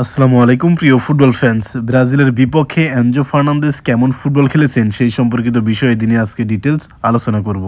আসসালামু আলাইকুম প্রিয় ফুটবল ফ্যান্স। ব্রাজিলের বিপক্ষে এনজো ফার্নান্দেজ কেমন ফুটবল খেলেছেন সেই সম্পর্কিত বিষয়ে দিনে আজকে ডিটেলস আলোচনা করব।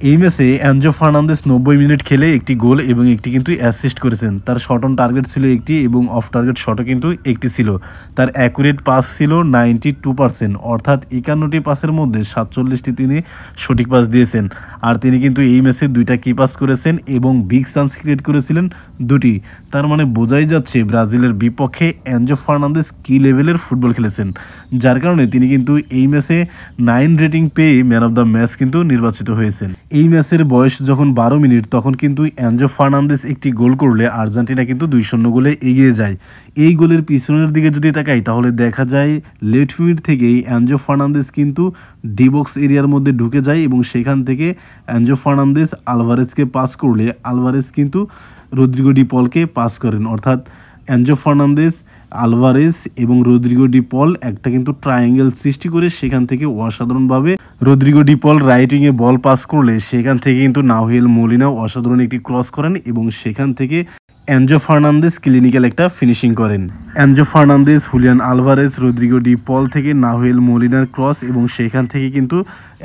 এই ম্যাচে এনজো ফার্নান্দেজ 90 মিনিট খেলে একটি গোল এবং একটি কিন্তু অ্যাসিস্ট করেছেন। তার শট অন টার্গেট ছিল একটি এবং অফ টার্গেট শটও কিন্তু একটি ছিল। তার অ্যাকুরেট পাস ছিল 92%, অর্থাৎ 51টি পাসের মধ্যে 47টি তিনি সঠিক পাস দিয়েছেন। আর তিনি কিন্তু এই ম্যাচে 2টা কি পাস করেছেন এবং বিগ চান্স ক্রিয়েট করেছিলেন 2টি। তার মানে বোঝাই যাচ্ছে ব্রাজিলের বিপক্ষে এনজো ফার্নান্দেজ কি লেভেলের ফুটবল খেলেছেন, যার কারণে তিনি কিন্তু এই ম্যাচে 9 রেটিং পেয়ে ম্যান অফ দ্য ম্যাচ কিন্তু নির্বাচিত হয়েছেন। এই ম্যাচের বয়স যখন 12 মিনিট তখন কিন্তু এনজো ফার্নান্দেজ একটি গোল করলে আর্জেন্টিনা কিন্তু 2-0 গোলে এগিয়ে যায়। এই গোলের পিছনের দিকে যদি তাকাই তাহলে দেখা যায় লেট মিনিট থেকেই এনজো ফার্নান্দেজ কিন্তু ডিবক্স এরিয়ার মধ্যে ঢুকে যায় এবং সেখান থেকে এনজো ফার্নান্দেজ আলভারেজকে পাস করলে আলভারেজ কিন্তু রদ্রিগো ডি পলকে পাস করেন, অর্থাৎ এনজো ফার্নান্দেজ, আলভারেজ এবং রদ্রিগো ডি পল একটা কিন্তু ট্রায়াঙ্গেল সৃষ্টি করে সেখান থেকে অসাধারণভাবে রদ্রিগো ডি পল রাইট উইংয়ে বল পাস করলে সেখান থেকে কিন্তু নাহুয়েল মোলিনাও অসাধারণ একটি ক্রস করেন এবং সেখান থেকে এনজো ফার্নান্দেজ ক্লিনিক্যাল একটা ফিনিশিং করেন। Enzo Fernandez, Julian Alvarez, Rodrigo De Paul থেকে নাহুয়েল মোলিনার ক্রস এবং সেখান থেকে কিন্তু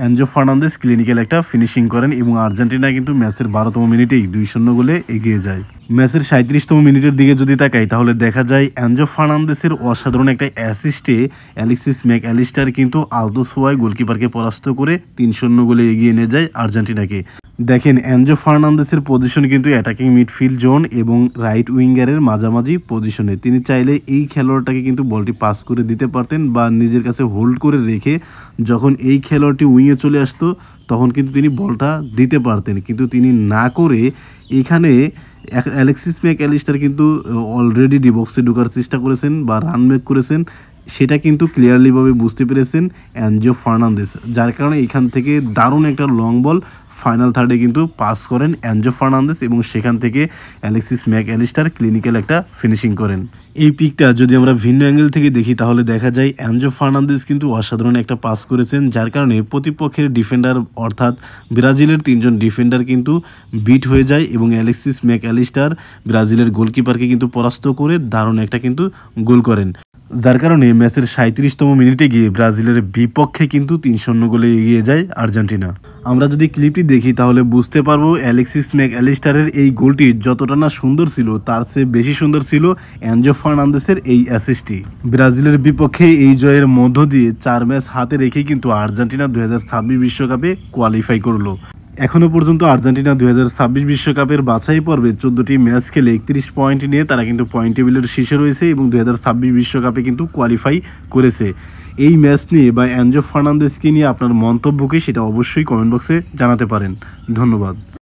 এনজো ফার্নান্দেজ ক্লিনিক্যাল একটা ফিনিশিং করেন এবং আর্জেন্টিনা কিন্তু ম্যাচের 12তম মিনিটেই 2-0 গোলে এগিয়ে যায়। ম্যাচের 37তম মিনিটের দিকে যদি তাকাই তাহলে দেখা যায় এনজো ফার্নান্দেজের অসাধারণ একটা অ্যাসিস্টে অ্যালেক্সিস ম্যাক অ্যালিস্টার কিন্তু আলতো সোয়াই গোলকিপারকে পরাস্ত করে 3-0 গোলে এগিয়ে নিয়ে যায় আর্জেন্টিনাকে। দেখেন এনজো ফার্নান্দেসের পজিশন কিন্তু অ্যাটাকিং মিডফিল্ড জোন এবং রাইট উইঙ্গারের মাঝামাঝি পজিশনে। তিনি চাইলে এই খেলোয়াড়টাকে কিন্তু বলটি পাস করে দিতে পারতেন বা নিজের কাছে হোল্ড করে রেখে যখন এই খেলোয়াড়টি উইংয়ে চলে আসতো তখন কিন্তু তিনি বলটা দিতে পারতেন, কিন্তু তিনি না করে এখানে অ্যালেক্সিস ম্যাক অ্যালিস্টার কিন্তু অলরেডি ডিবক্সে ঢোকার চেষ্টা করেছেন বা রান মেক করেছেন, সেটা কিন্তু ক্লিয়ারলিভাবে বুঝতে পেরেছেন এনজো ফার্নান্দেজ, যার কারণে এখান থেকে দারুণ একটা লং বল ফাইনাল থার্ডে কিন্তু পাস করেন এনজো ফার্নান্দেজ এবং সেখান থেকে অ্যালেক্সিস ম্যাক অ্যালিস্টার ক্লিনিক্যাল একটা ফিনিশিং করেন। এই পিকটা যদি আমরা ভিন্ন অ্যাঙ্গেল থেকে দেখি তাহলে দেখা যায় এনজো ফার্নান্দেজ কিন্তু অসাধারণ একটা পাস করেছেন, যার কারণে প্রতিপক্ষের ডিফেন্ডার অর্থাৎ ব্রাজিলের 3জন ডিফেন্ডার কিন্তু বিট হয়ে যায় এবং অ্যালেক্সিস ম্যাক অ্যালিস্টার ব্রাজিলের গোলকিপারকে কিন্তু পরাস্ত করে দারুণ একটা কিন্তু গোল করেন, যার কারণে ম্যাচের 37তম মিনিটে গিয়ে ব্রাজিলের বিপক্ষে কিন্তু 3-0 গোলে এগিয়ে যায় আর্জেন্টিনা। আমরা যদি ক্লিপটি দেখি তাহলে বুঝতে পারবো অ্যালেক্সিস ম্যাক অ্যালিস্টারের এই গোলটি যতটা না সুন্দর ছিল তার চেয়ে বেশি সুন্দর ছিল এনজো ফার্নান্দেসের এই অ্যাসিস্টটি। ব্রাজিলের বিপক্ষে এই জয়ের মধ্য দিয়ে 4 ম্যাচ হাতে রেখে কিন্তু আর্জেন্টিনা 2026 বিশ্বকাপে কোয়ালিফাই করলো। এখনও পর্যন্ত আর্জেন্টিনা 2026 বিশ্বকাপের বাছাই পর্বে 14টি ম্যাচ খেলে 31 পয়েন্ট নিয়ে তারা কিন্তু পয়েন্ট টেবিলের শীর্ষে রয়েছে এবং 2026 বিশ্বকাপে কিন্তু কোয়ালিফাই করেছে। এই ম্যাচ নিয়ে বা এনজো ফার্নান্দেজকে নিয়ে আপনার মন্তব্যকে সেটা অবশ্যই কমেন্ট বক্সে জানাতে পারেন। ধন্যবাদ।